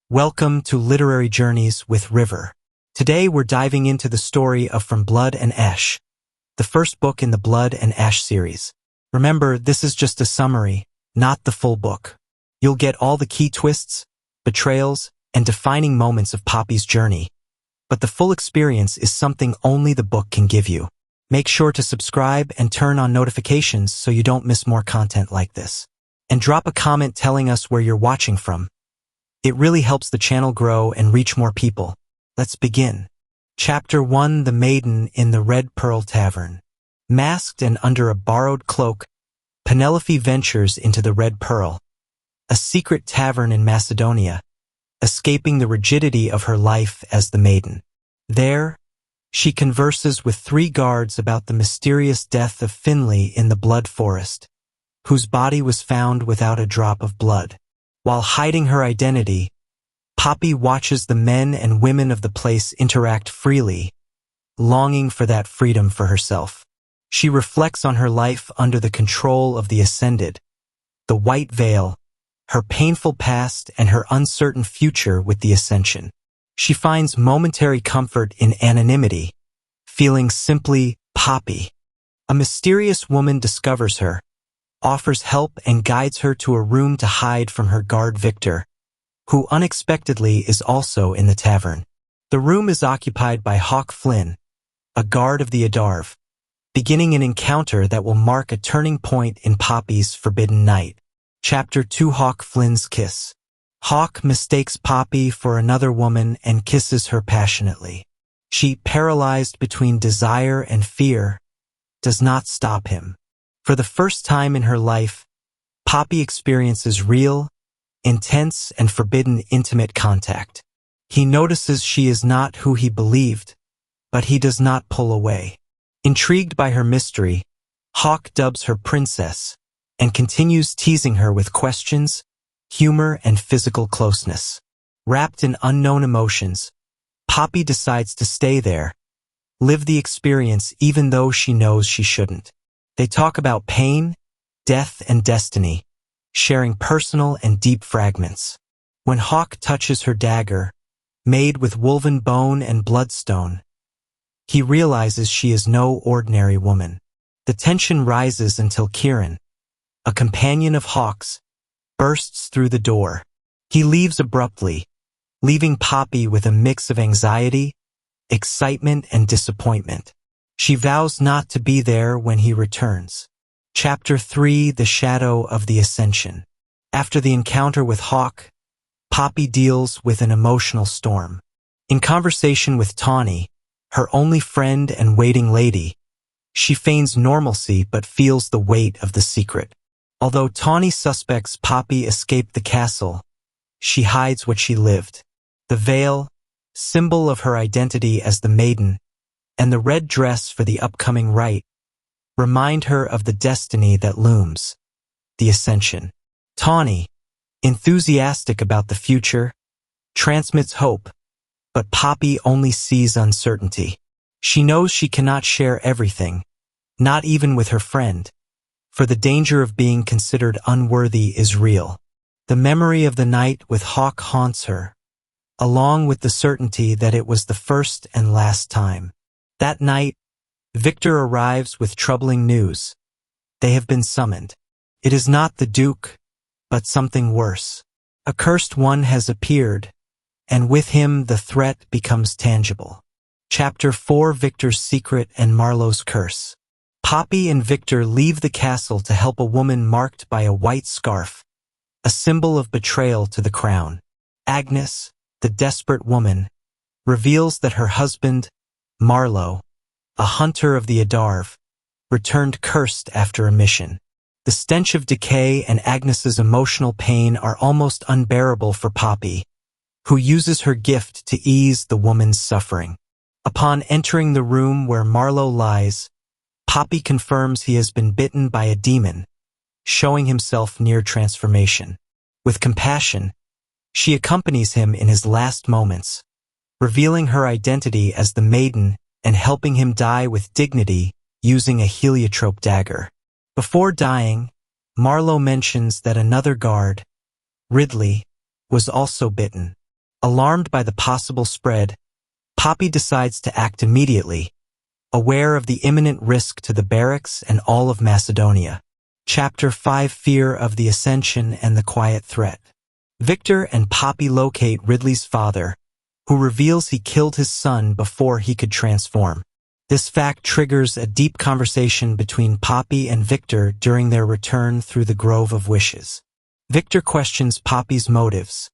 Welcome to Literary Journeys with River. Today we're diving into the story of From Blood and Ash, the first book in the Blood and Ash series. Remember, this is just a summary, not the full book. You'll get all the key twists, betrayals, and defining moments of Poppy's journey. But the full experience is something only the book can give you. Make sure to subscribe and turn on notifications so you don't miss more content like this. And drop a comment telling us where you're watching from. It really helps the channel grow and reach more people. Let's begin. Chapter 1: The Maiden in the Red Pearl Tavern. Masked and under a borrowed cloak, Penelope ventures into the Red Pearl, a secret tavern in Macedonia, escaping the rigidity of her life as the Maiden. There, she converses with 3 guards about the mysterious death of Finley in the Blood Forest, whose body was found without a drop of blood. While hiding her identity, Poppy watches the men and women of the place interact freely, longing for that freedom for herself. She reflects on her life under the control of the Ascended, the White Veil, her painful past and her uncertain future with the Ascension. She finds momentary comfort in anonymity, feeling simply Poppy. A mysterious woman discovers her, offers help and guides her to a room to hide from her guard Victor, who unexpectedly is also in the tavern. The room is occupied by Hawke Flynn, a guard of the Adarve, beginning an encounter that will mark a turning point in Poppy's forbidden night. Chapter 2: Hawke Flynn's Kiss. Hawke mistakes Poppy for another woman and kisses her passionately. She, paralyzed between desire and fear, does not stop him. For the first time in her life, Poppy experiences real, intense, and forbidden intimate contact. He notices she is not who he believed, but he does not pull away. Intrigued by her mystery, Hawke dubs her princess and continues teasing her with questions, humor, and physical closeness. Wrapped in unknown emotions, Poppy decides to stay there, live the experience even though she knows she shouldn't. They talk about pain, death, and destiny, sharing personal and deep fragments. When Hawke touches her dagger, made with woven bone and bloodstone, he realizes she is no ordinary woman. The tension rises until Kieran, a companion of Hawke's, bursts through the door. He leaves abruptly, leaving Poppy with a mix of anxiety, excitement, and disappointment. She vows not to be there when he returns. Chapter 3: The Shadow of the Ascension. After the encounter with Hawke, Poppy deals with an emotional storm. In conversation with Tawny, her only friend and waiting lady, she feigns normalcy but feels the weight of the secret. Although Tawny suspects Poppy escaped the castle, she hides what she lived. The veil, symbol of her identity as the Maiden, and the red dress for the upcoming rite, remind her of the destiny that looms, the Ascension. Tawny, enthusiastic about the future, transmits hope, but Poppy only sees uncertainty. She knows she cannot share everything, not even with her friend, for the danger of being considered unworthy is real. The memory of the night with Hawke haunts her, along with the certainty that it was the first and last time. That night, Victor arrives with troubling news. They have been summoned. It is not the Duke, but something worse. A cursed one has appeared, and with him the threat becomes tangible. Chapter 4: Victor's Secret and Marlowe's Curse. Poppy and Victor leave the castle to help a woman marked by a white scarf, a symbol of betrayal to the crown. Agnes, the desperate woman, reveals that her husband, Marlowe, a hunter of the Adarve, returned cursed after a mission. The stench of decay and Agnes's emotional pain are almost unbearable for Poppy, who uses her gift to ease the woman's suffering. Upon entering the room where Marlowe lies, Poppy confirms he has been bitten by a demon, showing himself near transformation. With compassion, she accompanies him in his last moments, revealing her identity as the Maiden and helping him die with dignity using a heliotrope dagger. Before dying, Marlowe mentions that another guard, Ridley, was also bitten. Alarmed by the possible spread, Poppy decides to act immediately, aware of the imminent risk to the barracks and all of Macedonia. Chapter 5: Fear of the Ascension and the Quiet Threat. Victor and Poppy locate Ridley's father, who reveals he killed his son before he could transform. This fact triggers a deep conversation between Poppy and Victor during their return through the Grove of Wishes. Victor questions Poppy's motives,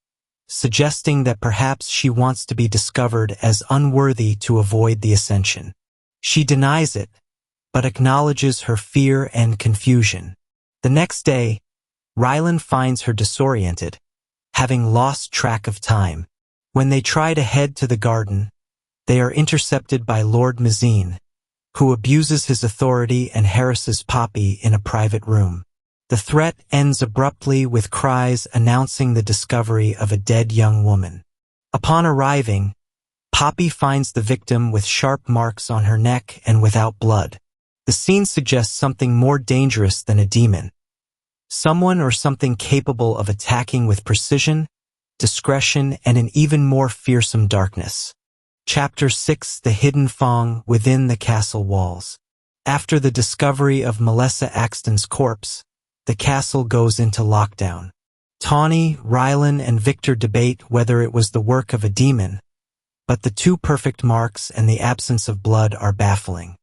suggesting that perhaps she wants to be discovered as unworthy to avoid the ascension. She denies it, but acknowledges her fear and confusion. The next day, Rylan finds her disoriented, having lost track of time. When they try to head to the garden, they are intercepted by Lord Maiden, who abuses his authority and harasses Poppy in a private room. The threat ends abruptly with cries announcing the discovery of a dead young woman. Upon arriving, Poppy finds the victim with sharp marks on her neck and without blood. The scene suggests something more dangerous than a demon. Someone or something capable of attacking with precision, discretion, and an even more fearsome darkness. Chapter 6: The Hidden Fong Within the Castle Walls. After the discovery of Melissa Axton's corpse, the castle goes into lockdown. Tawny, Rylan, and Victor debate whether it was the work of a demon, but the two perfect marks and the absence of blood are baffling.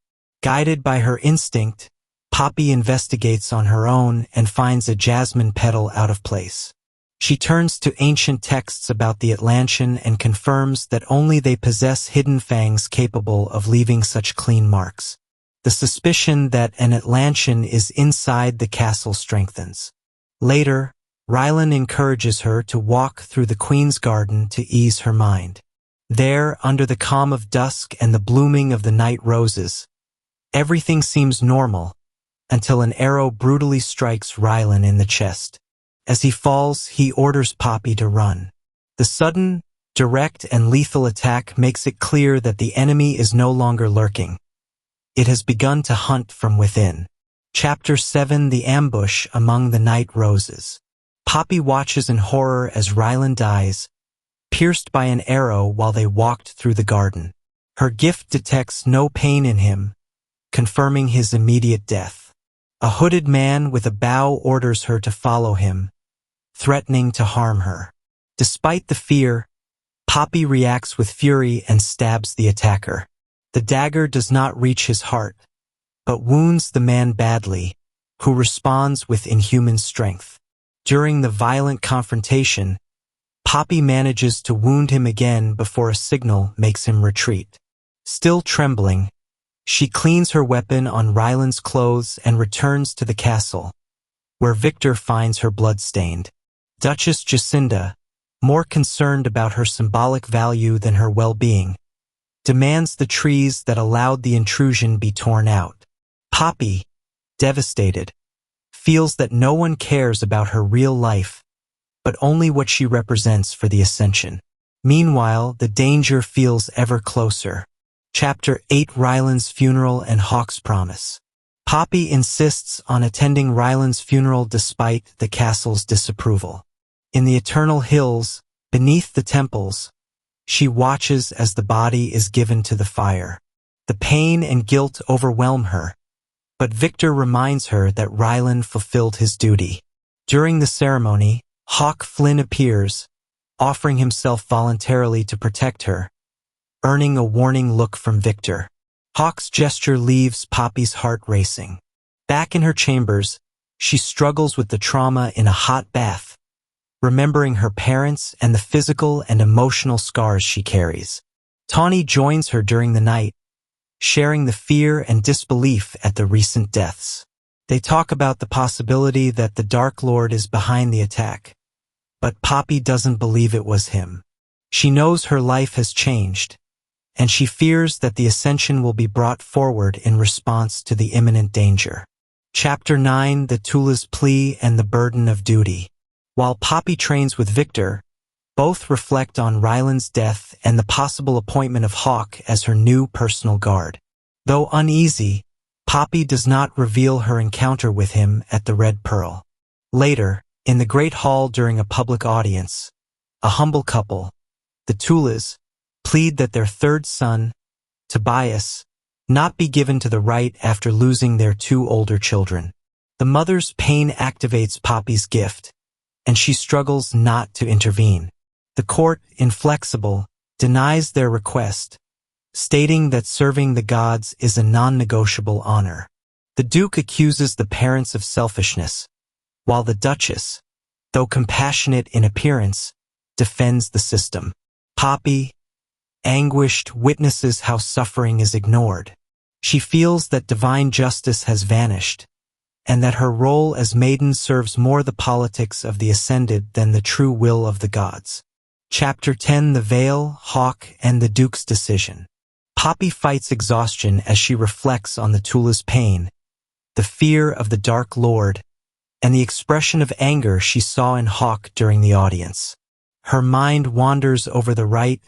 Guided by her instinct, Poppy investigates on her own and finds a jasmine petal out of place. She turns to ancient texts about the Atlantian and confirms that only they possess hidden fangs capable of leaving such clean marks. The suspicion that an Atlantian is inside the castle strengthens. Later, Rylan encourages her to walk through the Queen's Garden to ease her mind. There, under the calm of dusk and the blooming of the night roses, everything seems normal, until an arrow brutally strikes Rylan in the chest. As he falls, he orders Poppy to run. The sudden, direct, and lethal attack makes it clear that the enemy is no longer lurking. It has begun to hunt from within. Chapter 7: The Ambush Among the Night Roses. Poppy watches in horror as Rylan dies, pierced by an arrow while they walked through the garden. Her gift detects no pain in him, confirming his immediate death. A hooded man with a bow orders her to follow him, threatening to harm her. Despite the fear, Poppy reacts with fury and stabs the attacker. The dagger does not reach his heart, but wounds the man badly, who responds with inhuman strength. During the violent confrontation, Poppy manages to wound him again before a signal makes him retreat. Still trembling, she cleans her weapon on Rylan's clothes and returns to the castle, where Victor finds her bloodstained. Duchess Jacinda, more concerned about her symbolic value than her well-being, demands the trees that allowed the intrusion be torn out. Poppy, devastated, feels that no one cares about her real life, but only what she represents for the ascension. Meanwhile, the danger feels ever closer. Chapter 8: Rylan's Funeral and Hawke's Promise. Poppy insists on attending Rylan's funeral despite the castle's disapproval. In the Eternal Hills, beneath the temples, she watches as the body is given to the fire. The pain and guilt overwhelm her, but Victor reminds her that Rylan fulfilled his duty. During the ceremony, Hawke Flynn appears, offering himself voluntarily to protect her, earning a warning look from Victor. Hawke's gesture leaves Poppy's heart racing. Back in her chambers, she struggles with the trauma in a hot bath, remembering her parents and the physical and emotional scars she carries. Tawny joins her during the night, sharing the fear and disbelief at the recent deaths. They talk about the possibility that the Dark Lord is behind the attack, but Poppy doesn't believe it was him. She knows her life has changed, and she fears that the ascension will be brought forward in response to the imminent danger. Chapter 9: The Tula's Plea and the Burden of Duty. While Poppy trains with Victor, both reflect on Rylan's death and the possible appointment of Hawke as her new personal guard. Though uneasy, Poppy does not reveal her encounter with him at the Red Pearl. Later, in the Great Hall during a public audience, a humble couple, the Tulas, plead that their third son, Tobias, not be given to the right after losing their two older children. The mother's pain activates Poppy's gift, and she struggles not to intervene. The court, inflexible, denies their request, stating that serving the gods is a non-negotiable honor. The Duke accuses the parents of selfishness, while the Duchess, though compassionate in appearance, defends the system. Poppy, anguished, witnesses how suffering is ignored. She feels that divine justice has vanished, and that her role as Maiden serves more the politics of the ascended than the true will of the gods. Chapter 10: The Veil, Hawke, and the Duke's Decision. Poppy fights exhaustion as she reflects on the Tula's pain, the fear of the Dark Lord, and the expression of anger she saw in Hawke during the audience. Her mind wanders over the right,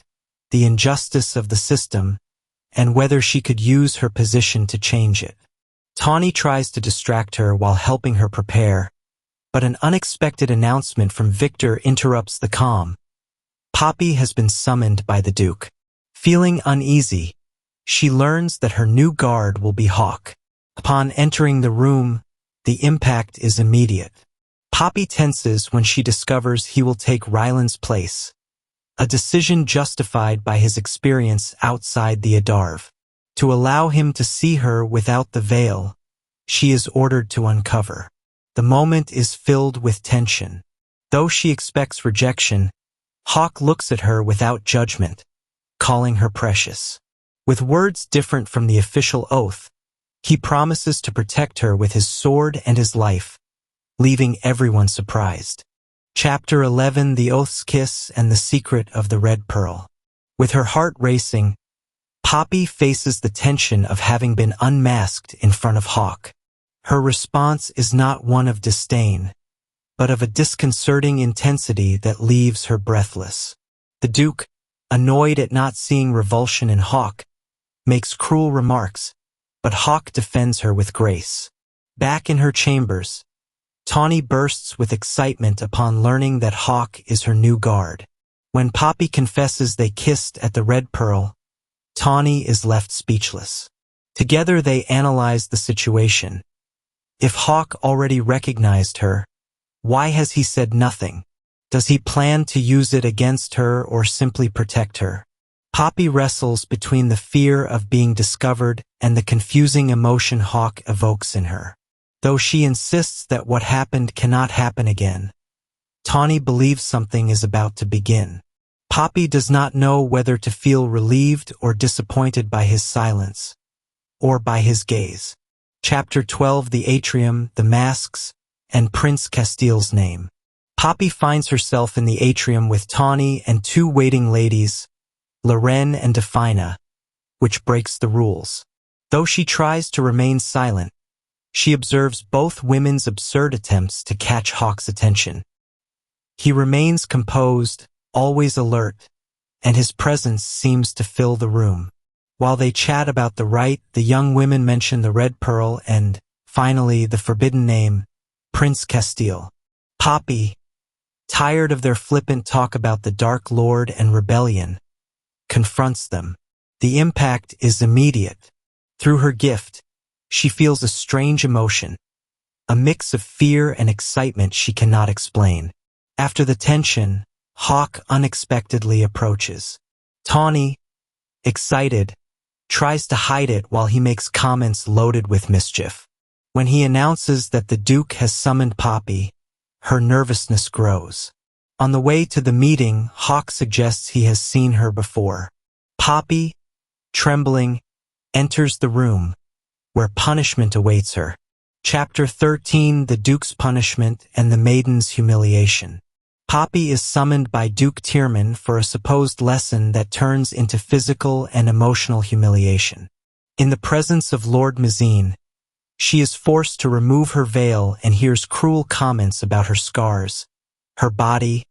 the injustice of the system, and whether she could use her position to change it. Tawny tries to distract her while helping her prepare, but an unexpected announcement from Victor interrupts the calm. Poppy has been summoned by the Duke. Feeling uneasy, she learns that her new guard will be Hawke. Upon entering the room, the impact is immediate. Poppy tenses when she discovers he will take Ryland's place, a decision justified by his experience outside the Adarve. To allow him to see her without the veil, she is ordered to uncover. The moment is filled with tension. Though she expects rejection, Hawke looks at her without judgment, calling her precious. With words different from the official oath, he promises to protect her with his sword and his life, leaving everyone surprised. Chapter 11: The Oath's Kiss and the Secret of the Red Pearl. With her heart racing, Poppy faces the tension of having been unmasked in front of Hawke. Her response is not one of disdain, but of a disconcerting intensity that leaves her breathless. The Duke, annoyed at not seeing revulsion in Hawke, makes cruel remarks, but Hawke defends her with grace. Back in her chambers, Tawny bursts with excitement upon learning that Hawke is her new guard. When Poppy confesses they kissed at the Red Pearl, Tawny is left speechless. Together they analyze the situation. If Hawke already recognized her, why has he said nothing? Does he plan to use it against her or simply protect her? Poppy wrestles between the fear of being discovered and the confusing emotion Hawke evokes in her. Though she insists that what happened cannot happen again, Tawny believes something is about to begin. Poppy does not know whether to feel relieved or disappointed by his silence, or by his gaze. Chapter 12: The Atrium, the Masks, and Prince Casteel's Name. Poppy finds herself in the atrium with Tawny and two waiting ladies, Lorraine and Defina, which breaks the rules. Though she tries to remain silent, she observes both women's absurd attempts to catch Hawke's attention. He remains composed, always alert, and his presence seems to fill the room. While they chat about the rite, the young women mention the Red Pearl and, finally, the forbidden name, Prince Casteel. Poppy, tired of their flippant talk about the Dark Lord and rebellion, confronts them. The impact is immediate. Through her gift, she feels a strange emotion, a mix of fear and excitement she cannot explain. After the tension, Hawke unexpectedly approaches. Tawny, excited, tries to hide it while he makes comments loaded with mischief. When he announces that the Duke has summoned Poppy, her nervousness grows. On the way to the meeting, Hawke suggests he has seen her before. Poppy, trembling, enters the room, where punishment awaits her. Chapter 13: The Duke's Punishment and the Maiden's Humiliation. Poppy is summoned by Duke Tyrman for a supposed lesson that turns into physical and emotional humiliation. In the presence of Lord Maiden, she is forced to remove her veil and hears cruel comments about her scars, her body,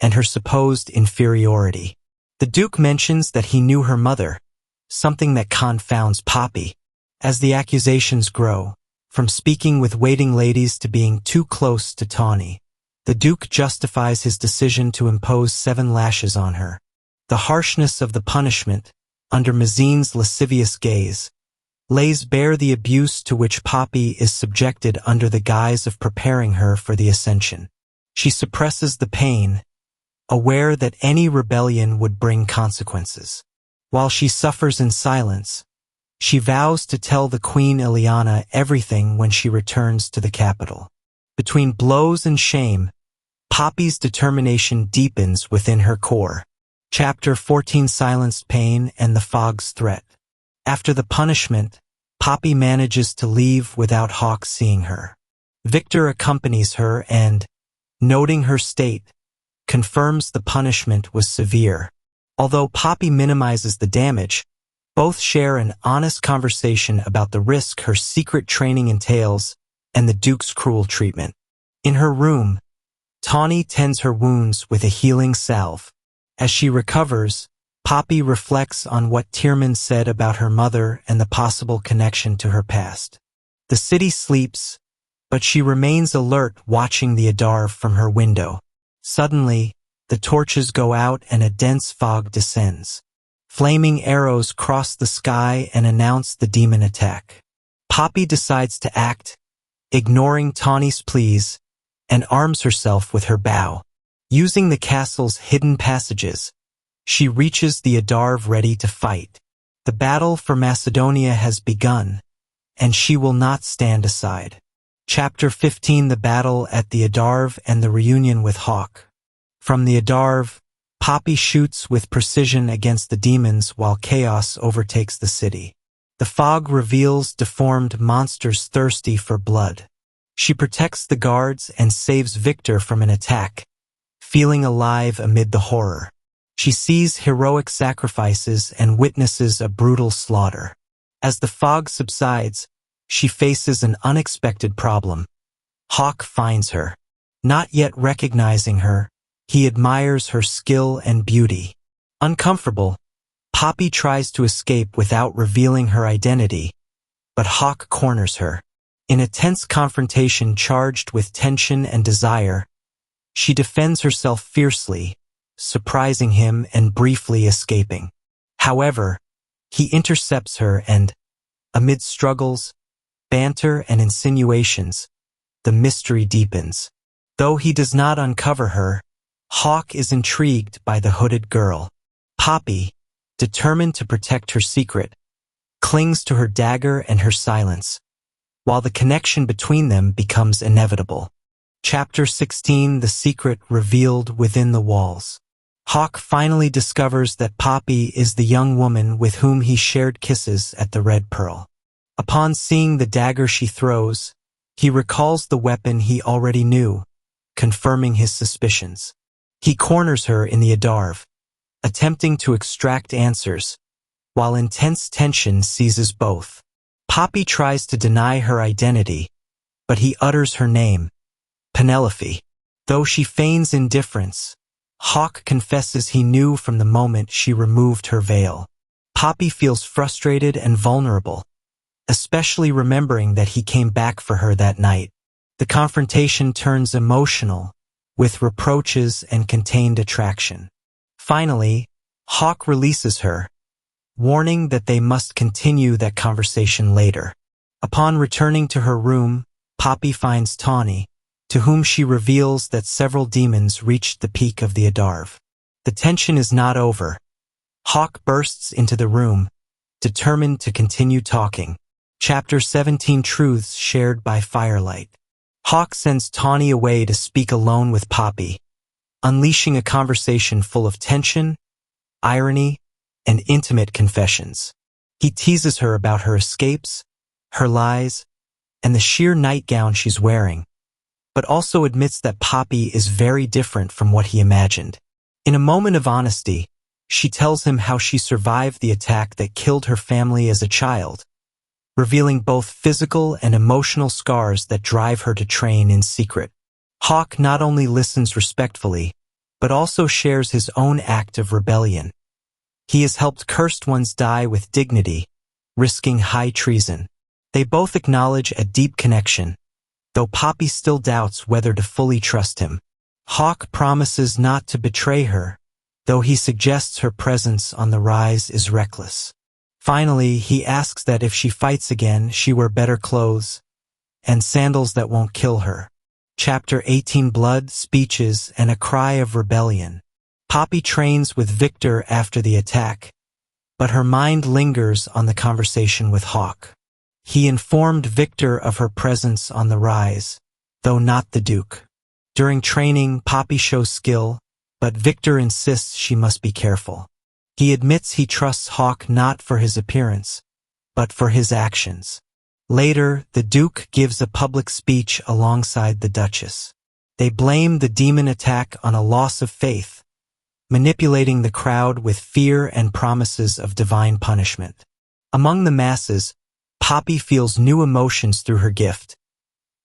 and her supposed inferiority. The Duke mentions that he knew her mother, something that confounds Poppy. As the accusations grow, from speaking with waiting ladies to being too close to Tawny, the Duke justifies his decision to impose 7 lashes on her. The harshness of the punishment, under Mazine's lascivious gaze, lays bare the abuse to which Poppy is subjected under the guise of preparing her for the ascension. She suppresses the pain, aware that any rebellion would bring consequences. While she suffers in silence, she vows to tell the Queen Ileana everything when she returns to the capital. Between blows and shame, Poppy's determination deepens within her core. Chapter 14: Silenced Pain and the Fog's Threat. After the punishment, Poppy manages to leave without Hawke seeing her. Victor accompanies her and, noting her state, confirms the punishment was severe. Although Poppy minimizes the damage, both share an honest conversation about the risk her secret training entails and the Duke's cruel treatment. In her room, Tawny tends her wounds with a healing salve. As she recovers, Poppy reflects on what Tyrman said about her mother and the possible connection to her past. The city sleeps, but she remains alert, watching the Adarv from her window. Suddenly, the torches go out and a dense fog descends. Flaming arrows cross the sky and announce the demon attack. Poppy decides to act, ignoring Tawny's pleas, and arms herself with her bow. Using the castle's hidden passages, she reaches the Adarv ready to fight. The battle for Macedonia has begun, and she will not stand aside. Chapter 15: The Battle at the Adarv and the Reunion with Hawke. From the Adarv, Poppy shoots with precision against the demons while chaos overtakes the city. The fog reveals deformed monsters thirsty for blood. She protects the guards and saves Victor from an attack, feeling alive amid the horror. She sees heroic sacrifices and witnesses a brutal slaughter. As the fog subsides, she faces an unexpected problem. Hawke finds her. Not yet recognizing her, he admires her skill and beauty. Uncomfortable, Poppy tries to escape without revealing her identity, but Hawke corners her. In a tense confrontation charged with tension and desire, she defends herself fiercely, surprising him and briefly escaping. However, he intercepts her and, amid struggles, banter and insinuations, the mystery deepens. Though he does not uncover her, Hawke is intrigued by the hooded girl. Poppy, determined to protect her secret, clings to her dagger and her silence, while the connection between them becomes inevitable. Chapter 16: The Secret Revealed Within the Walls. Hawke finally discovers that Poppy is the young woman with whom he shared kisses at the Red Pearl. Upon seeing the dagger she throws, he recalls the weapon he already knew, confirming his suspicions. He corners her in the Adarv, attempting to extract answers, while intense tension seizes both. Poppy tries to deny her identity, but he utters her name, Penelope. Though she feigns indifference, Hawke confesses he knew from the moment she removed her veil. Poppy feels frustrated and vulnerable, especially remembering that he came back for her that night. The confrontation turns emotional, with reproaches and contained attraction. Finally, Hawke releases her, warning that they must continue that conversation later. Upon returning to her room, Poppy finds Tawny, to whom she reveals that several demons reached the peak of the Adarv. The tension is not over. Hawke bursts into the room, determined to continue talking. Chapter 17: Truths Shared by Firelight. Hawke sends Tawny away to speak alone with Poppy, unleashing a conversation full of tension, irony, and intimate confessions. He teases her about her escapes, her lies, and the sheer nightgown she's wearing, but also admits that Poppy is very different from what he imagined. In a moment of honesty, she tells him how she survived the attack that killed her family as a child, revealing both physical and emotional scars that drive her to train in secret. Hawke not only listens respectfully, but also shares his own act of rebellion. He has helped cursed ones die with dignity, risking high treason. They both acknowledge a deep connection, though Poppy still doubts whether to fully trust him. Hawke promises not to betray her, though he suggests her presence on the rise is reckless. Finally, he asks that if she fights again, she wear better clothes and sandals that won't kill her. Chapter 18: Blood, Speeches, and a Cry of Rebellion. Poppy trains with Victor after the attack, but her mind lingers on the conversation with Hawke. He informed Victor of her presence on the rise, though not the Duke. During training, Poppy shows skill, but Victor insists she must be careful. He admits he trusts Hawke not for his appearance, but for his actions. Later, the Duke gives a public speech alongside the Duchess. They blame the demon attack on a loss of faith, manipulating the crowd with fear and promises of divine punishment. Among the masses, Poppy feels new emotions through her gift.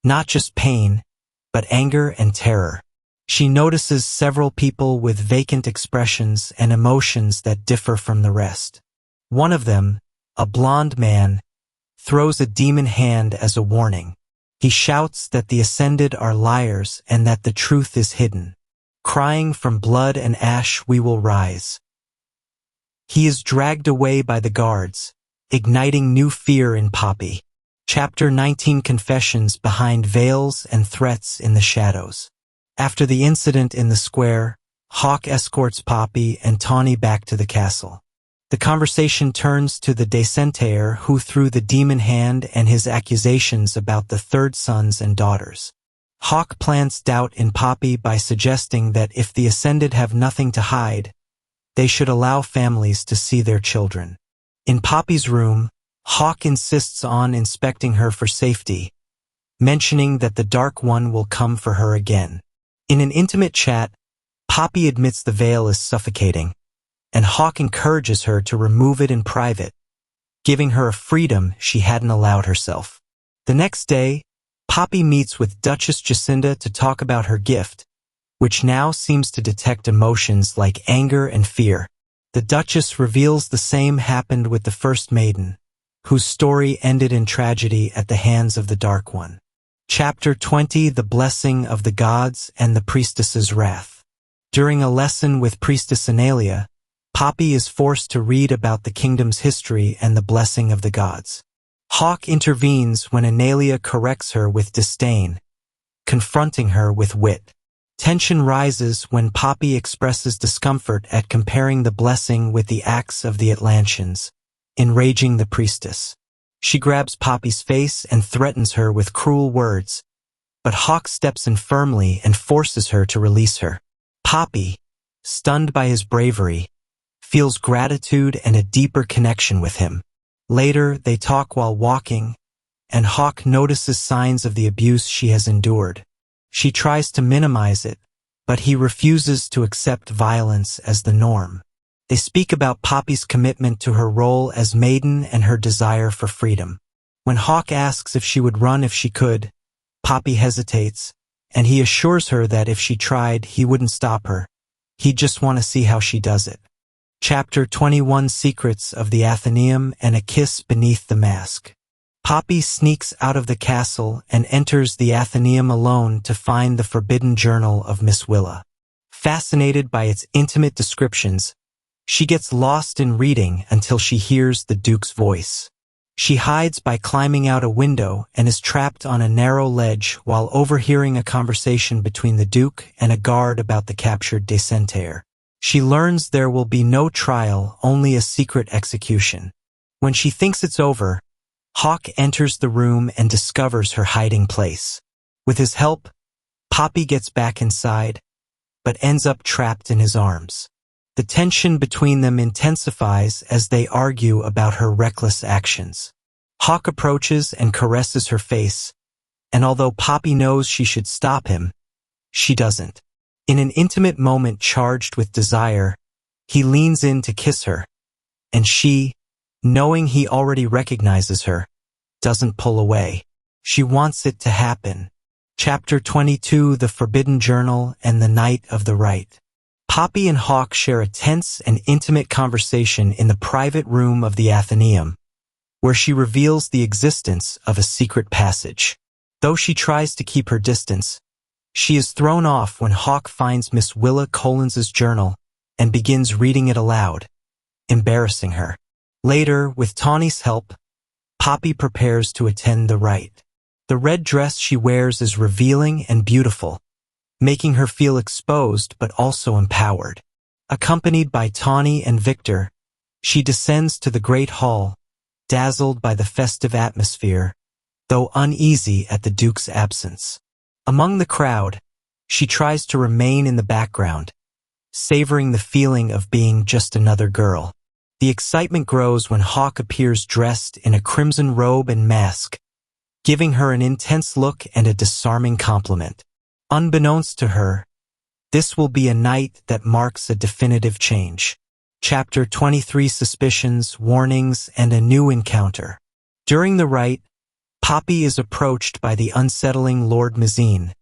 Not just pain, but anger and terror. She notices several people with vacant expressions and emotions that differ from the rest. One of them, a blond man, throws a demon hand as a warning. He shouts that the Ascended are liars and that the truth is hidden. Crying from blood and ash we will rise. He is dragged away by the guards, igniting new fear in Poppy. Chapter 19: Confessions behind veils and threats in the shadows. After the incident in the square, Hawke escorts Poppy and Tawny back to the castle. The conversation turns to the destined who threw the demon hand and his accusations about the third sons and daughters. Hawke plants doubt in Poppy by suggesting that if the Ascended have nothing to hide, they should allow families to see their children. In Poppy's room, Hawke insists on inspecting her for safety, mentioning that the Dark One will come for her again. In an intimate chat, Poppy admits the veil is suffocating, and Hawke encourages her to remove it in private, giving her a freedom she hadn't allowed herself. The next day, Poppy meets with Duchess Jacinda to talk about her gift, which now seems to detect emotions like anger and fear. The Duchess reveals the same happened with the first Maiden, whose story ended in tragedy at the hands of the Dark One. Chapter 20: The Blessing of the Gods and the Priestess's Wrath. During a lesson with Priestess Analia, Poppy is forced to read about the kingdom's history and the blessing of the gods. Hawke intervenes when Analia corrects her with disdain, confronting her with wit. Tension rises when Poppy expresses discomfort at comparing the blessing with the acts of the Atlantians, enraging the priestess. She grabs Poppy's face and threatens her with cruel words, but Hawke steps in firmly and forces her to release her. Poppy, stunned by his bravery, feels gratitude and a deeper connection with him. Later, they talk while walking, and Hawke notices signs of the abuse she has endured. She tries to minimize it, but he refuses to accept violence as the norm. They speak about Poppy's commitment to her role as Maiden and her desire for freedom. When Hawke asks if she would run if she could, Poppy hesitates, and he assures her that if she tried, he wouldn't stop her. He'd just want to see how she does it. Chapter 21: Secrets of the Athenaeum and a Kiss Beneath the Mask. Poppy sneaks out of the castle and enters the Athenaeum alone to find the forbidden journal of Miss Willa. Fascinated by its intimate descriptions, she gets lost in reading until she hears the Duke's voice. She hides by climbing out a window and is trapped on a narrow ledge while overhearing a conversation between the Duke and a guard about the captured destined. She learns there will be no trial, only a secret execution. When she thinks it's over, Hawke enters the room and discovers her hiding place. With his help, Poppy gets back inside, but ends up trapped in his arms. The tension between them intensifies as they argue about her reckless actions. Hawke approaches and caresses her face, and although Poppy knows she should stop him, she doesn't. In an intimate moment charged with desire, he leans in to kiss her, and she, knowing he already recognizes her, doesn't pull away. She wants it to happen. Chapter 22: The Forbidden Journal and the Night of the Right. Poppy and Hawke share a tense and intimate conversation in the private room of the Athenaeum, where she reveals the existence of a secret passage. Though she tries to keep her distance, she is thrown off when Hawke finds Miss Willa Collins's journal and begins reading it aloud, embarrassing her. Later, with Tawny's help, Poppy prepares to attend the rite. The red dress she wears is revealing and beautiful, making her feel exposed but also empowered. Accompanied by Tawny and Victor, she descends to the great hall, dazzled by the festive atmosphere, though uneasy at the Duke's absence. Among the crowd, she tries to remain in the background, savoring the feeling of being just another girl. The excitement grows when Hawke appears dressed in a crimson robe and mask, giving her an intense look and a disarming compliment. Unbeknownst to her, this will be a night that marks a definitive change. Chapter 23: Suspicions, Warnings, and a New Encounter. During the rite, Poppy is approached by the unsettling Lord Maiden,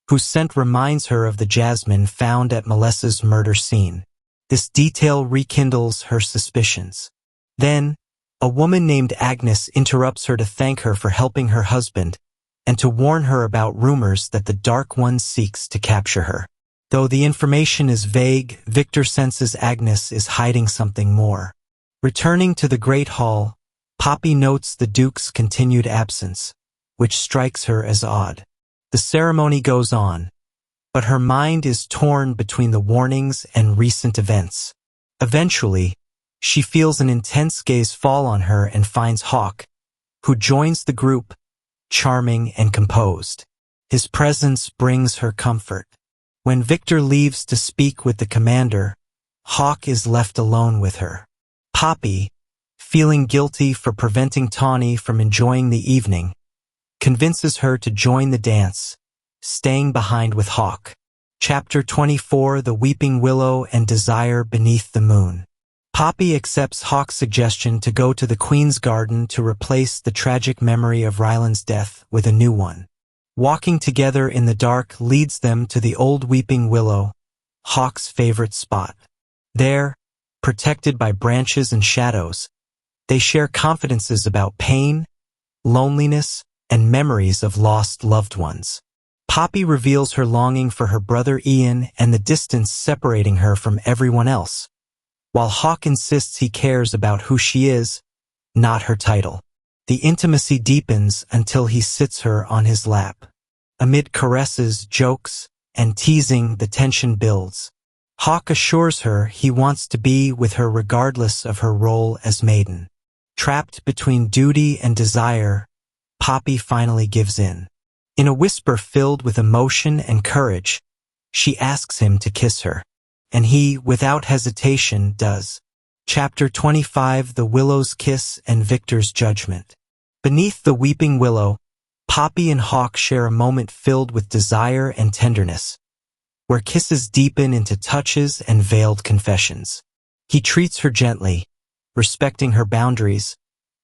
whose scent reminds her of the jasmine found at Melissa's murder scene. This detail rekindles her suspicions. Then, a woman named Agnes interrupts her to thank her for helping her husband and to warn her about rumors that the Dark One seeks to capture her. Though the information is vague, Victor senses Agnes is hiding something more. Returning to the Great Hall, Poppy notes the Duke's continued absence, which strikes her as odd. The ceremony goes on, but her mind is torn between the warnings and recent events. Eventually, she feels an intense gaze fall on her and finds Hawke, who joins the group, charming and composed. His presence brings her comfort. When Victor leaves to speak with the commander, Hawke is left alone with her. Poppy, feeling guilty for preventing Tawny from enjoying the evening, convinces her to join the dance, staying behind with Hawke. Chapter 24: The Weeping Willow and Desire Beneath the Moon. Poppy accepts Hawke's suggestion to go to the Queen's Garden to replace the tragic memory of Ryland's death with a new one. Walking together in the dark leads them to the old Weeping Willow, Hawke's favorite spot. There, protected by branches and shadows, they share confidences about pain, loneliness, and memories of lost loved ones. Poppy reveals her longing for her brother Ian and the distance separating her from everyone else, while Hawke insists he cares about who she is, not her title. The intimacy deepens until he sits her on his lap. Amid caresses, jokes, and teasing, the tension builds. Hawke assures her he wants to be with her regardless of her role as Maiden. Trapped between duty and desire, Poppy finally gives in. In a whisper filled with emotion and courage, she asks him to kiss her, and he, without hesitation, does. Chapter 25: The Willow's Kiss and Victor's Judgment. Beneath the Weeping Willow, Poppy and Hawke share a moment filled with desire and tenderness, where kisses deepen into touches and veiled confessions. He treats her gently, respecting her boundaries,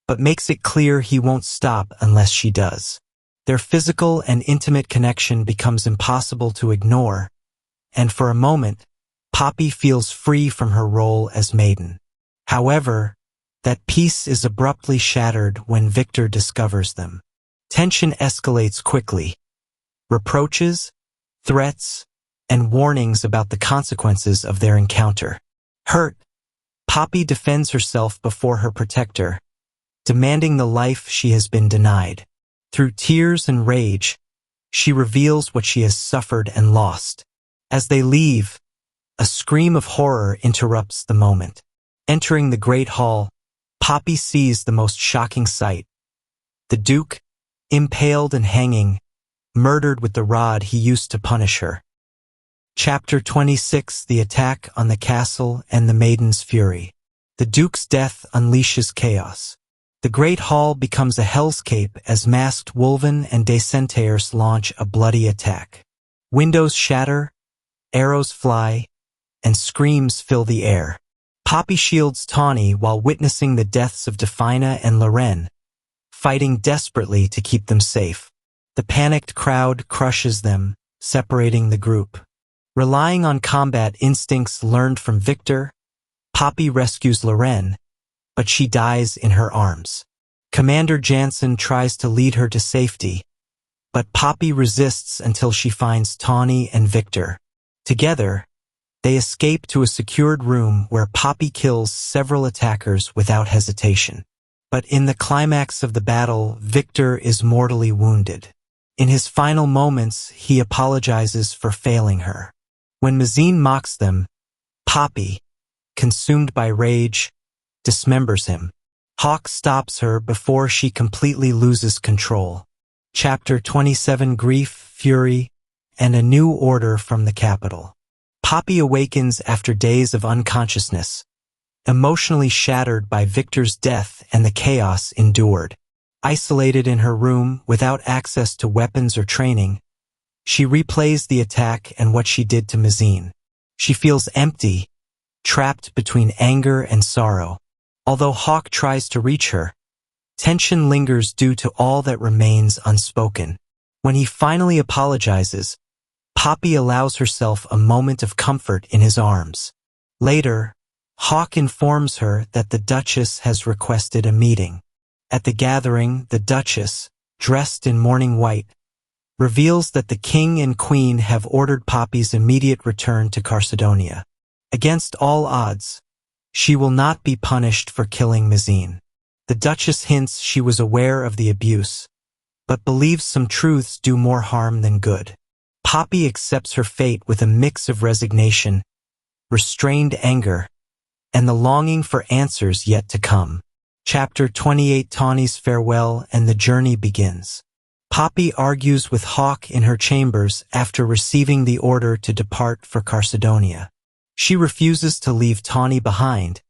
but makes it clear he won't stop unless she does. Their physical and intimate connection becomes impossible to ignore, and for a moment, Poppy feels free from her role as Maiden. However, that peace is abruptly shattered when Victor discovers them. Tension escalates quickly. Reproaches, threats, and warnings about the consequences of their encounter. Hurt, Poppy defends herself before her protector, demanding the life she has been denied. Through tears and rage, she reveals what she has suffered and lost. As they leave, a scream of horror interrupts the moment. Entering the Great Hall, Poppy sees the most shocking sight. The Duke, impaled and hanging, murdered with the rod he used to punish her. Chapter 26: The Attack on the Castle and the Maiden's Fury. The Duke's death unleashes chaos. The Great Hall becomes a hellscape as masked Wolven and Descentaires launch a bloody attack. Windows shatter, arrows fly, and screams fill the air. Poppy shields Tawny while witnessing the deaths of Defina and Loren, fighting desperately to keep them safe. The panicked crowd crushes them, separating the group. Relying on combat instincts learned from Victor, Poppy rescues Loren, but she dies in her arms. Commander Jansen tries to lead her to safety, but Poppy resists until she finds Tawny and Victor. Together, They escape to a secured room where Poppy kills several attackers without hesitation. But in the climax of the battle, Victor is mortally wounded. In his final moments, he apologizes for failing her. When Maiden mocks them, Poppy, consumed by rage, dismembers him. Hawke stops her before she completely loses control. Chapter 27: Grief, Fury, and a New Order from the Capital. Poppy awakens after days of unconsciousness, emotionally shattered by Victor's death and the chaos endured. Isolated in her room without access to weapons or training, she replays the attack and what she did to Maiden. She feels empty, trapped between anger and sorrow. Although Hawke tries to reach her, tension lingers due to all that remains unspoken. When he finally apologizes, Poppy allows herself a moment of comfort in his arms. Later, Hawke informs her that the Duchess has requested a meeting. At the gathering, the Duchess, dressed in mourning white, reveals that the King and Queen have ordered Poppy's immediate return to Carcedonia. Against all odds, she will not be punished for killing Maiden. The Duchess hints she was aware of the abuse, but believes some truths do more harm than good. Poppy accepts her fate with a mix of resignation, restrained anger, and the longing for answers yet to come. Chapter 28: Tawny's Farewell, and the journey begins. Poppy argues with Hawke in her chambers after receiving the order to depart for Carcedonia. She refuses to leave Tawny behind,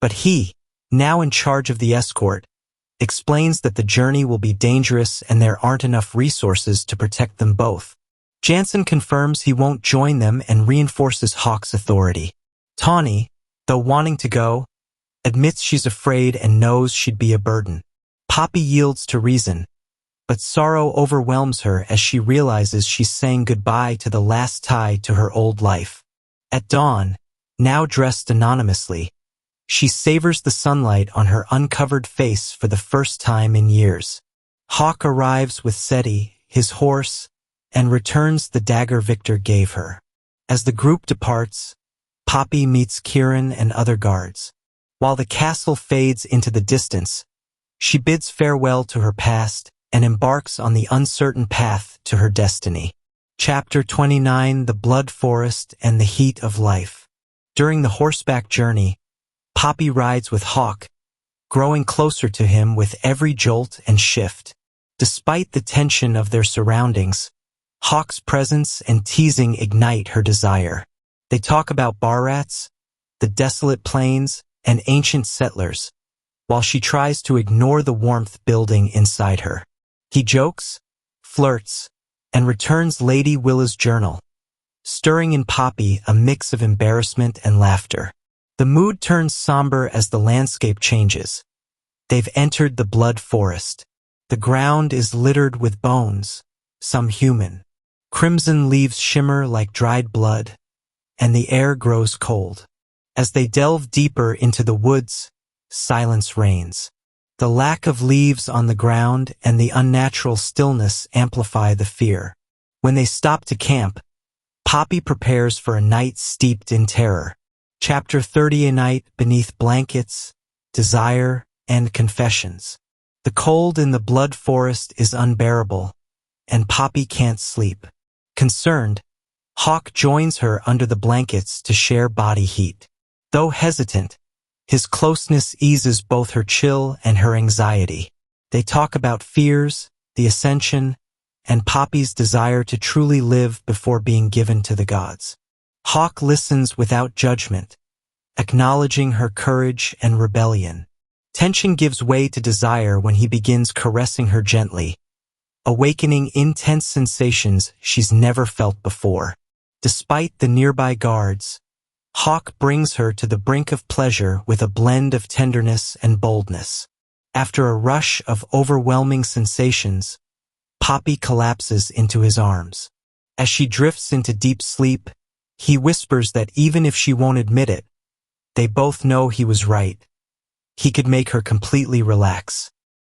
but he, now in charge of the escort, explains that the journey will be dangerous and there aren't enough resources to protect them both. Jansen confirms he won't join them and reinforces Hawke's authority. Tawny, though wanting to go, admits she's afraid and knows she'd be a burden. Poppy yields to reason, but sorrow overwhelms her as she realizes she's saying goodbye to the last tie to her old life. At dawn, now dressed anonymously, she savors the sunlight on her uncovered face for the first time in years. Hawke arrives with Seti, his horse, and returns the dagger Victor gave her. As the group departs, Poppy meets Kieran and other guards. While the castle fades into the distance, she bids farewell to her past and embarks on the uncertain path to her destiny. Chapter 29: The Blood Forest and the Heat of Life. During the horseback journey, Poppy rides with Hawke, growing closer to him with every jolt and shift. Despite the tension of their surroundings, Hawke's presence and teasing ignite her desire. They talk about bar rats, the desolate plains, and ancient settlers, while she tries to ignore the warmth building inside her. He jokes, flirts, and returns Lady Willa's journal, stirring in Poppy a mix of embarrassment and laughter. The mood turns somber as the landscape changes. They've entered the blood forest. The ground is littered with bones, some human. Crimson leaves shimmer like dried blood, and the air grows cold. As they delve deeper into the woods, silence reigns. The lack of leaves on the ground and the unnatural stillness amplify the fear. When they stop to camp, Poppy prepares for a night steeped in terror. Chapter 30: A Night Beneath Blankets, Desire, and Confessions. The cold in the blood forest is unbearable, and Poppy can't sleep. Concerned, Hawke joins her under the blankets to share body heat. Though hesitant, his closeness eases both her chill and her anxiety. They talk about fears, the ascension, and Poppy's desire to truly live before being given to the gods. Hawke listens without judgment, acknowledging her courage and rebellion. Tension gives way to desire when he begins caressing her gently, awakening intense sensations she's never felt before. Despite the nearby guards, Hawke brings her to the brink of pleasure with a blend of tenderness and boldness. After a rush of overwhelming sensations, Poppy collapses into his arms. As she drifts into deep sleep, he whispers that even if she won't admit it, they both know he was right. He could make her completely relax.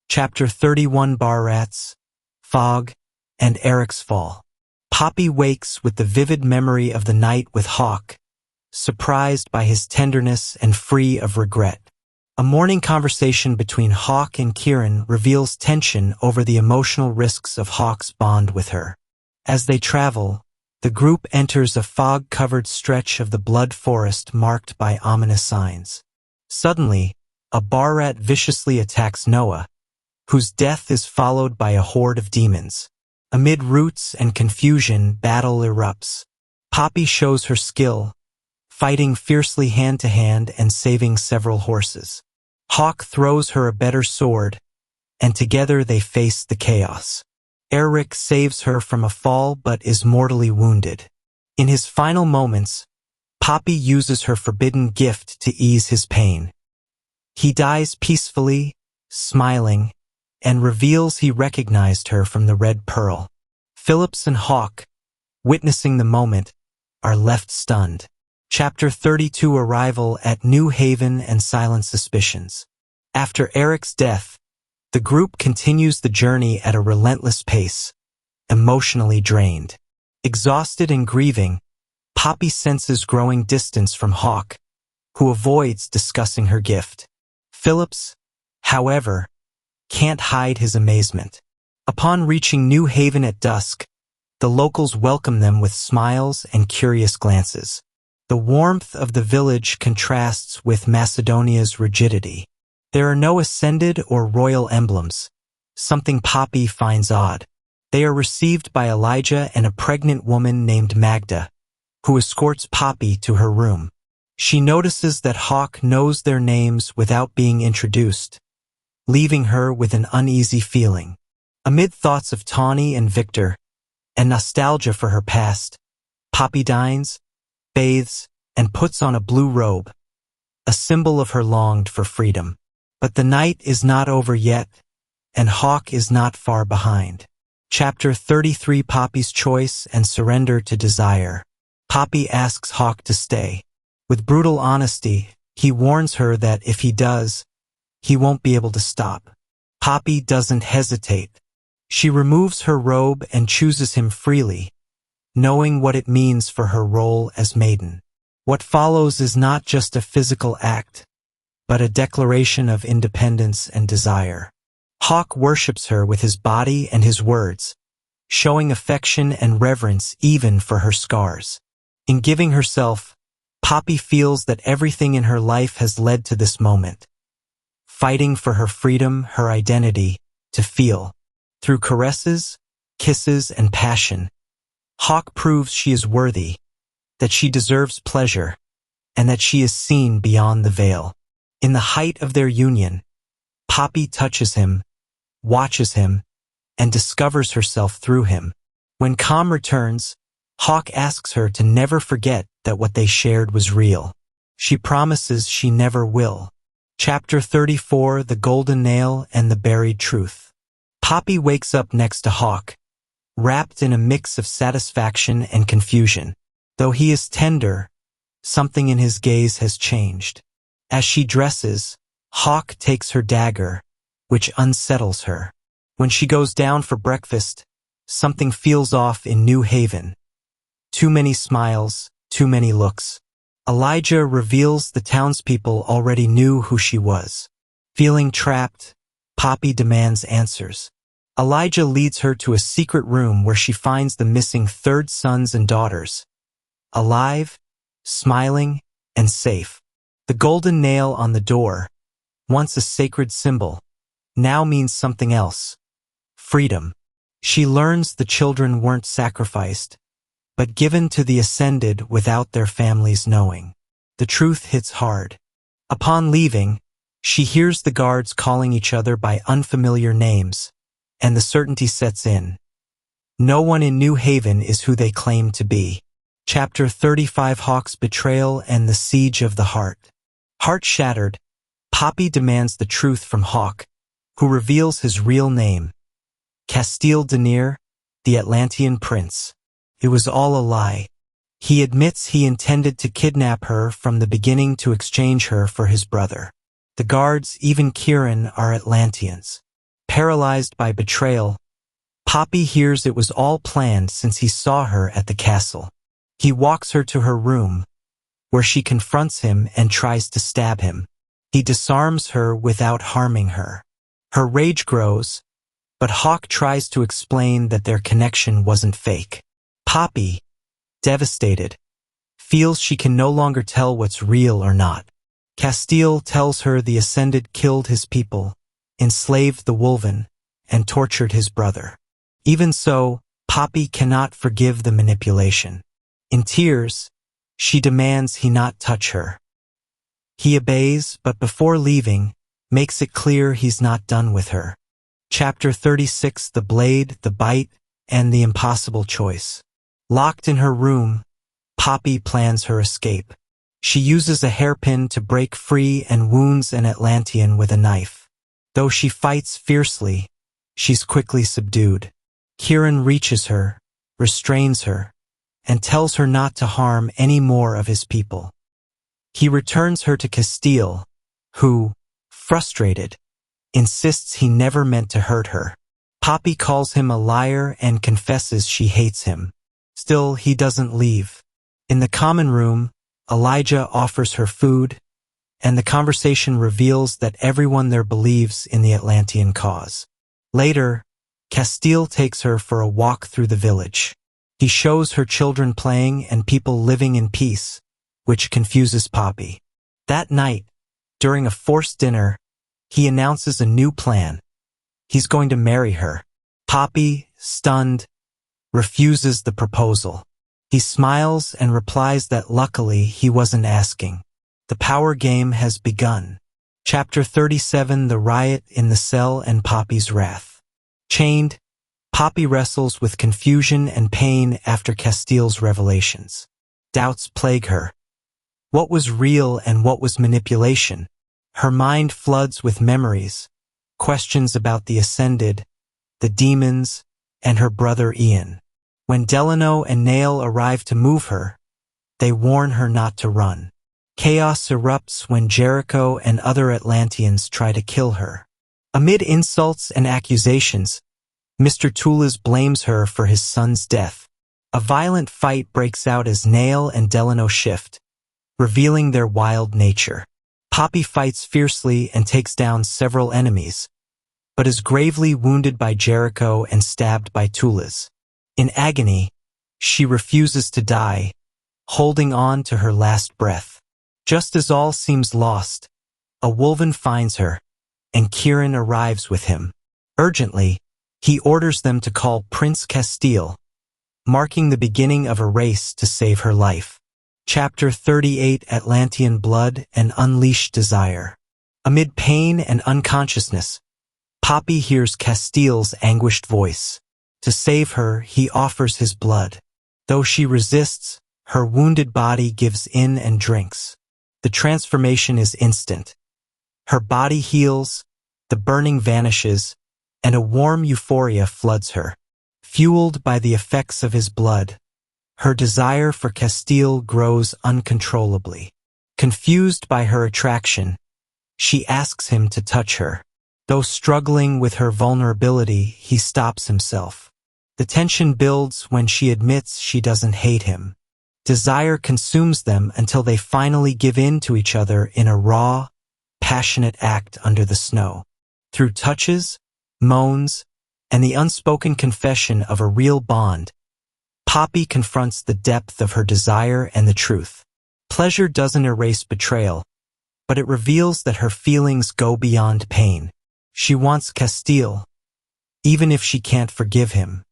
Chapter 31: Bar Rats, Fog, and Eric's Fall. Poppy wakes with the vivid memory of the night with Hawke, surprised by his tenderness and free of regret. A morning conversation between Hawke and Kieran reveals tension over the emotional risks of Hawke's bond with her. As they travel, the group enters a fog-covered stretch of the blood forest marked by ominous signs. Suddenly, a bar rat viciously attacks Noah, whose death is followed by a horde of demons. Amid roots and confusion, battle erupts. Poppy shows her skill, fighting fiercely hand-to-hand and saving several horses. Hawke throws her a better sword, and together they face the chaos. Eric saves her from a fall but is mortally wounded. In his final moments, Poppy uses her forbidden gift to ease his pain. He dies peacefully, smiling, and reveals he recognized her from the Red Pearl. Phillips and Hawke, witnessing the moment, are left stunned. Chapter 32: Arrival at New Haven and Silent Suspicions. After Eric's death, the group continues the journey at a relentless pace, emotionally drained. Exhausted and grieving, Poppy senses growing distance from Hawke, who avoids discussing her gift. Phillips, however, can't hide his amazement. Upon reaching New Haven at dusk, the locals welcome them with smiles and curious glances. The warmth of the village contrasts with Macedonia's rigidity. There are no ascended or royal emblems, something Poppy finds odd. They are received by Elijah and a pregnant woman named Magda, who escorts Poppy to her room. She notices that Hawke knows their names without being introduced, leaving her with an uneasy feeling. Amid thoughts of Tawny and Victor, and nostalgia for her past, Poppy dines, bathes, and puts on a blue robe, a symbol of her longed for freedom. But the night is not over yet, and Hawke is not far behind. Chapter 33: Poppy's Choice and Surrender to Desire. Poppy asks Hawke to stay. With brutal honesty, he warns her that if he does, he won't be able to stop. Poppy doesn't hesitate. She removes her robe and chooses him freely, knowing what it means for her role as Maiden. What follows is not just a physical act, but a declaration of independence and desire. Hawke worships her with his body and his words, showing affection and reverence even for her scars. In giving herself, Poppy feels that everything in her life has led to this moment. Fighting for her freedom, her identity, to feel. Through caresses, kisses, and passion, Hawke proves she is worthy, that she deserves pleasure, and that she is seen beyond the veil. In the height of their union, Poppy touches him, watches him, and discovers herself through him. When calm returns, Hawke asks her to never forget that what they shared was real. She promises she never will. Chapter 34: The Golden Nail and the Buried Truth. Poppy wakes up next to Hawke, wrapped in a mix of satisfaction and confusion. Though he is tender, something in his gaze has changed. As she dresses, Hawke takes her dagger, which unsettles her. When she goes down for breakfast, something feels off in New Haven. Too many smiles, too many looks. Elijah reveals the townspeople already knew who she was. Feeling trapped, Poppy demands answers. Elijah leads her to a secret room where she finds the missing third sons and daughters, alive, smiling, and safe. The golden nail on the door, once a sacred symbol, now means something else: freedom. She learns the children weren't sacrificed, but given to the ascended without their families knowing. The truth hits hard. Upon leaving, she hears the guards calling each other by unfamiliar names, and the certainty sets in. No one in New Haven is who they claim to be. Chapter 35: Hawke's Betrayal and the Siege of the Heart. Heart-shattered, Poppy demands the truth from Hawke, who reveals his real name: Casteel, the Atlantian prince. It was all a lie. He admits he intended to kidnap her from the beginning to exchange her for his brother. The guards, even Kieran, are Atlantians. Paralyzed by betrayal, Poppy hears it was all planned since he saw her at the castle. He walks her to her room, where she confronts him and tries to stab him. He disarms her without harming her. Her rage grows, but Hawke tries to explain that their connection wasn't fake. Poppy, devastated, feels she can no longer tell what's real or not. Casteel tells her the Ascended killed his people, enslaved the Wolven, and tortured his brother. Even so, Poppy cannot forgive the manipulation. In tears, she demands he not touch her. He obeys, but before leaving, makes it clear he's not done with her. Chapter 36: The Blade, the Bite, and the Impossible Choice. Locked in her room, Poppy plans her escape. She uses a hairpin to break free and wounds an Atlantian with a knife. Though she fights fiercely, she's quickly subdued. Kieran reaches her, restrains her, and tells her not to harm any more of his people. He returns her to Casteel, who, frustrated, insists he never meant to hurt her. Poppy calls him a liar and confesses she hates him. Still, he doesn't leave. In the common room, Elijah offers her food, and the conversation reveals that everyone there believes in the Atlantian cause. Later, Casteel takes her for a walk through the village. He shows her children playing and people living in peace, which confuses Poppy. That night, during a forced dinner, he announces a new plan. He's going to marry her. Poppy, stunned, refuses the proposal. He smiles and replies that luckily he wasn't asking. The power game has begun. Chapter 37: The Riot in the Cell and Poppy's Wrath. Chained, Poppy wrestles with confusion and pain after Casteel's revelations. Doubts plague her. What was real and what was manipulation? Her mind floods with memories, questions about the Ascended, the demons, and her brother Ian. When Delano and Nail arrive to move her, they warn her not to run. Chaos erupts when Jericho and other Atlantians try to kill her. Amid insults and accusations, Mr. Toulas blames her for his son's death. A violent fight breaks out as Nail and Delano shift, revealing their wild nature. Poppy fights fiercely and takes down several enemies, but is gravely wounded by Jericho and stabbed by Toulas. In agony, she refuses to die, holding on to her last breath. Just as all seems lost, a Wolven finds her, and Kieran arrives with him. Urgently, he orders them to call Prince Casteel, marking the beginning of a race to save her life. Chapter 38: Atlantian Blood and Unleashed Desire. Amid pain and unconsciousness, Poppy hears Casteel's anguished voice. To save her, he offers his blood. Though she resists, her wounded body gives in and drinks. The transformation is instant. Her body heals, the burning vanishes, and a warm euphoria floods her. Fueled by the effects of his blood, her desire for Casteel grows uncontrollably. Confused by her attraction, she asks him to touch her. Though struggling with her vulnerability, he stops himself. The tension builds when she admits she doesn't hate him. Desire consumes them until they finally give in to each other in a raw, passionate act under the snow. Through touches, moans, and the unspoken confession of a real bond, Poppy confronts the depth of her desire and the truth. Pleasure doesn't erase betrayal, but it reveals that her feelings go beyond pain. She wants Casteel, even if she can't forgive him.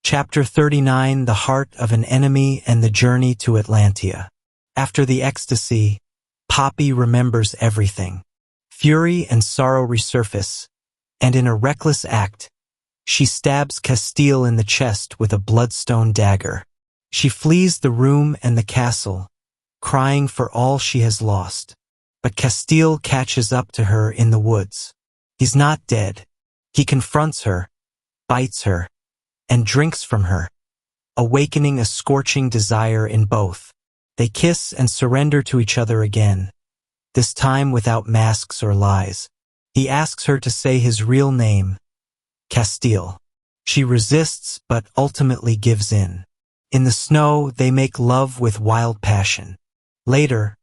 Chapter 39: The Heart of an Enemy and the Journey to Atlantia. After the ecstasy, Poppy remembers everything. Fury and sorrow resurface, and in a reckless act, she stabs Casteel in the chest with a bloodstone dagger. She flees the room and the castle, crying for all she has lost. But Casteel catches up to her in the woods. He's not dead. He confronts her, bites her, and drinks from her, awakening a scorching desire in both. They kiss and surrender to each other again, this time without masks or lies. He asks her to say his real name, Casteel. She resists but ultimately gives in. In the snow, they make love with wild passion. Later,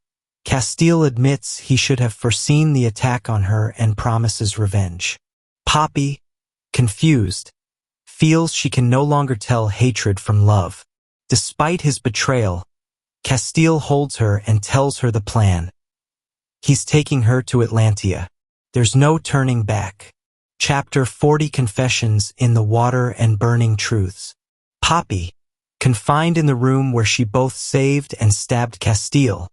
Casteel admits he should have foreseen the attack on her and promises revenge. Poppy, confused, feels she can no longer tell hatred from love. Despite his betrayal, Casteel holds her and tells her the plan. He's taking her to Atlantia. There's no turning back. Chapter 40 Confessions in the Water and Burning Truths. Poppy, confined in the room where she both saved and stabbed Casteel,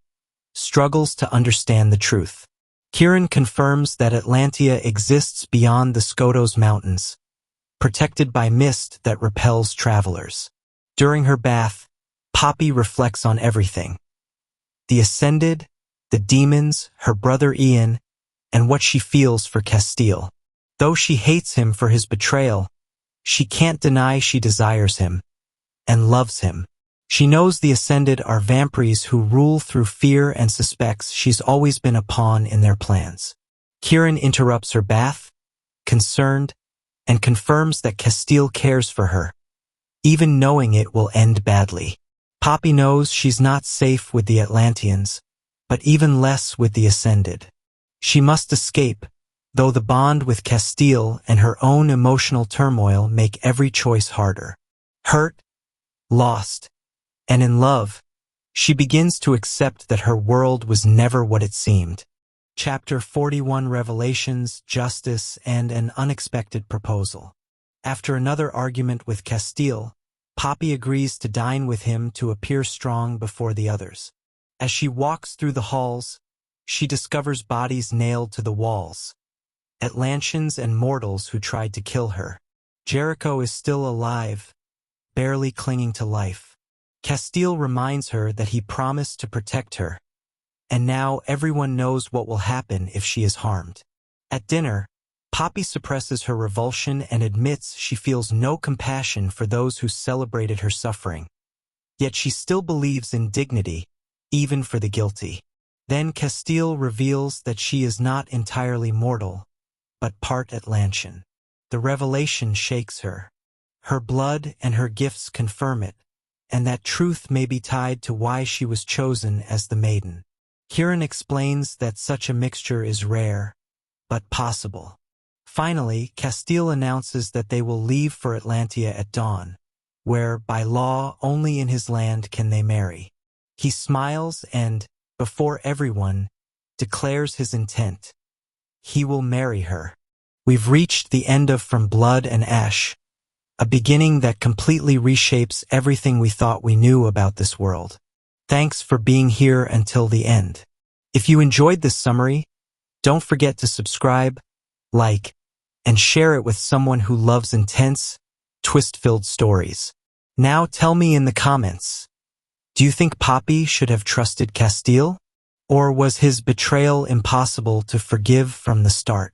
struggles to understand the truth. Kieran confirms that Atlantia exists beyond the Skotos Mountains, protected by mist that repels travelers. During her bath, Poppy reflects on everything: the Ascended, the demons, her brother Ian, and what she feels for Casteel. Though she hates him for his betrayal, she can't deny she desires him and loves him. She knows the Ascended are vampires who rule through fear and suspects she's always been a pawn in their plans. Kieran interrupts her bath, concerned, and confirms that Casteel cares for her, even knowing it will end badly. Poppy knows she's not safe with the Atlantians, but even less with the Ascended. She must escape, though the bond with Casteel and her own emotional turmoil make every choice harder. Hurt, lost, and in love, she begins to accept that her world was never what it seemed. Chapter 41 Revelations, Justice, and an Unexpected Proposal. After another argument with Casteel, Poppy agrees to dine with him to appear strong before the others. As she walks through the halls, she discovers bodies nailed to the walls. Atlantians and mortals who tried to kill her. Jericho is still alive, barely clinging to life. Casteel reminds her that he promised to protect her, and now everyone knows what will happen if she is harmed. At dinner, Poppy suppresses her revulsion and admits she feels no compassion for those who celebrated her suffering. Yet she still believes in dignity, even for the guilty. Then Casteel reveals that she is not entirely mortal, but part Atlantian. The revelation shakes her. Her blood and her gifts confirm it, and that truth may be tied to why she was chosen as the Maiden. Kieran explains that such a mixture is rare, but possible. Finally, Casteel announces that they will leave for Atlantia at dawn, where, by law, only in his land can they marry. He smiles and, before everyone, declares his intent. He will marry her. We've reached the end of From Blood and Ash, a beginning that completely reshapes everything we thought we knew about this world. Thanks for being here until the end. If you enjoyed this summary, don't forget to subscribe, like, and share it with someone who loves intense, twist-filled stories. Now tell me in the comments, do you think Poppy should have trusted Casteel? Or was his betrayal impossible to forgive from the start?